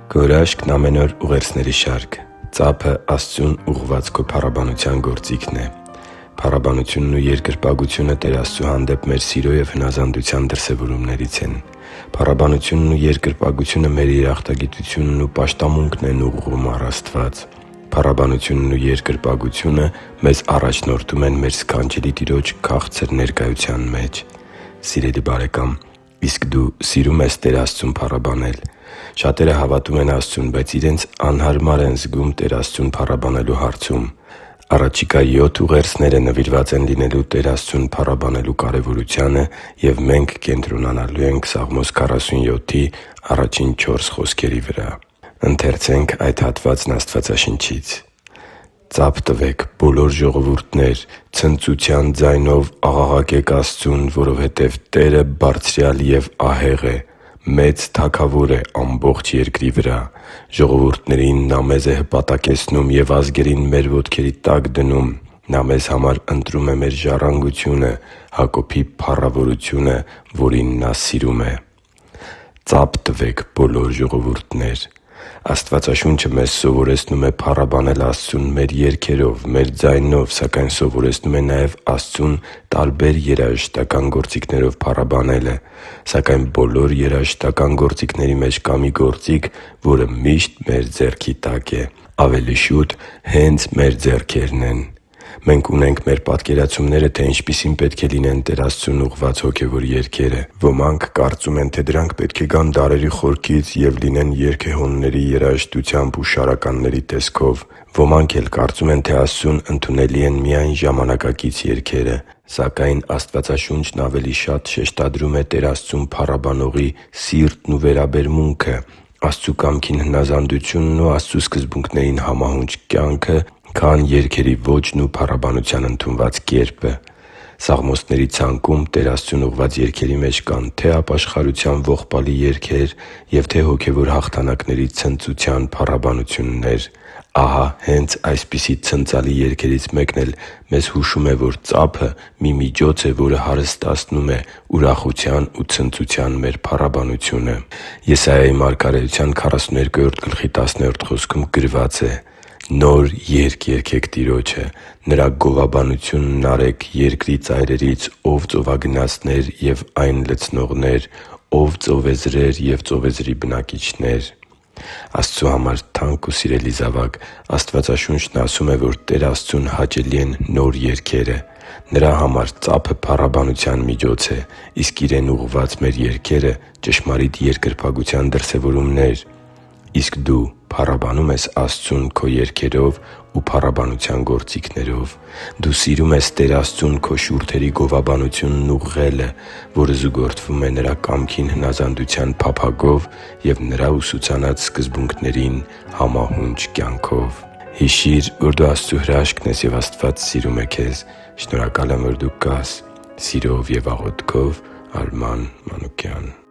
Քո հրաշքն ամեն օր ուղերձների շարք։ Ծափը Աստծուն ուղղված քո փառաբանության գործիքն է։ Փառաբանությունն ու երկրպագությունը Տեր Աստծու հանդեպ մեր սիրո և հնազանդության դրսևորումներից են։ Փառաբանությունն ու երկրպագությունը մեր երախտագիտությունն ու պաշտամունքն են ուղղում առ Աստված։ Փառաբանությունն ու երկրպագությունը մեզ առաջնորդում են մեր սքանչելի Տիրոջ քաղցր ներկայության մեջ։ Սիրելի՛ բարեկամ, իսկ դու սիրո՞ւմ ես Տեր Աստծուն փառաբանել։ Շատերը հավատում են Աստծուն, բայց իրենց անհարմար են զգում Տեր Աստծուն փառաբանելու հարցում։ Առաջիկա 7 ուղերձները նվիրված են լինելու Տեր Աստծուն փառաբանելու կարևորությանը, և մենք կենտրոնանալու ենք Սաղմոս 47-ի առաջին 4 խոսքերի վրա։ «Ծափ տվեք, բոլոր ժողովուրդներ, ցնծության ձայնով աղաղակե՛ք Աստծուն, որովհետև Տերը Բարձրյալ և ահեղ է, մեծ Թագավոր է ամբողջ երկրի վրա։ Ժողովուրդներին Նա մեզ է հպատակեցնում և ազգերին մեր ոտքերի տակ դնում։ Նա մեզ համար ընտրում է մեր ժառանգությունը, Հակոբի փառավորությունը, որին Նա սիրում է» Ծափ տվեք, բոլոր ժողովուրդներ։ Աստվածաշունչը մեզ սովորեցնում է փառաբանել Աստծուն մեր երգերով, մեր ձայնով, սակայն սովորեցնում է նաև Աստծուն տարբեր երաժշտական գործիքներով փառաբանելը։ Սակայն բոլոր երաժշտական գործիքների մեջ կա մի գործիք, որը միշտ մեր ձեռքի տակ է։ Ավելի շուտ, հե՛նց մեր ձեռքերն են։ Մենք ունենք մեր պատկերացումները, թե ինչպիսին պետք է լինեն Տեր Աստծուն ուղղված հոգևոր երգերը։ Ոմանք կարծում են, թե դրանք պետք է գան դարերի խորքից և լինեն երգեհոնների երաժշտությամբ ու շարականների տեսքով։ Ոմանք էլ կարծում են, թե Աստծուն ընդունելի են միայն ժամանակակից երգերը։ Սակայն Աստվածաշունչն ավելի շատ շեշտադրում է Տեր Աստծուն փառաբանողի սիրտն ու վերաբերմունքը, Աստծու կամքին հնազանդությունն ու Աստծու սկզբունքներին համահունչ կյանքը, քան երգերի ոճն ու փառաբանության ընդունված կերպը։ Սաղմոսների ցանկում Տեր Աստծուն ուղղված երգերի մեջ կան թե՛ ապաշխարության ողբալի երգեր և թե՛ հոգևոր հաղթանակների ցնծության փառաբանություններ։ Ահա հենց այսպիսի ցնծալի երգերից մեկն էլ մեզ հուշում է, որ ծափը մի միջոց է, որը հարստացնում է ուրախության ու ցնծության մեր փառաբանությունը։ Եսայիայի մարգարեության 42:10 խոսքում գրված է. «Նոր երգ երգեք Տիրոջը, Նրա գովաբանությունն արեք երկրի ծայրերից, ով ծովագնացներ և այն լցնողներ, ով ծովեզրեր և ծովեզրի բնակիչներ» Աստծու համար թանկ ու սիրելի՛ զավակ, Աստվածաշունչն ասում է, որ Տեր Աստծուն հաճելի են նոր երգերը։ Նրա համար ծափը փառաբանության միջոց է, իսկ Իրեն ուղղված մեր երգերը ճշմարիտ երկրպագության դրսևորումներ։ Իսկ դու փառաբանո՞ւմ ես Աստծուն քո երգերով ու փառաբանության գործիքներով։ Դու սիրո՞ւմ ես Տեր Աստծուն քո շուրթերի գովաբանությունն ուղղելը, որը զուգորդվում է Նրա կամքին հնազանդության փափագով և Նրա ուսուցանած սկզբունքներին համահունչ կյանքով։ Հիշի՛ր, որ դու Աստծո հրաշքն ես, և Աստված սիրում է քեզ։ Շնորհակալ եմ, որ դու կա՛ս։ Սիրով և աղոթքով, Արման Մանուկյան։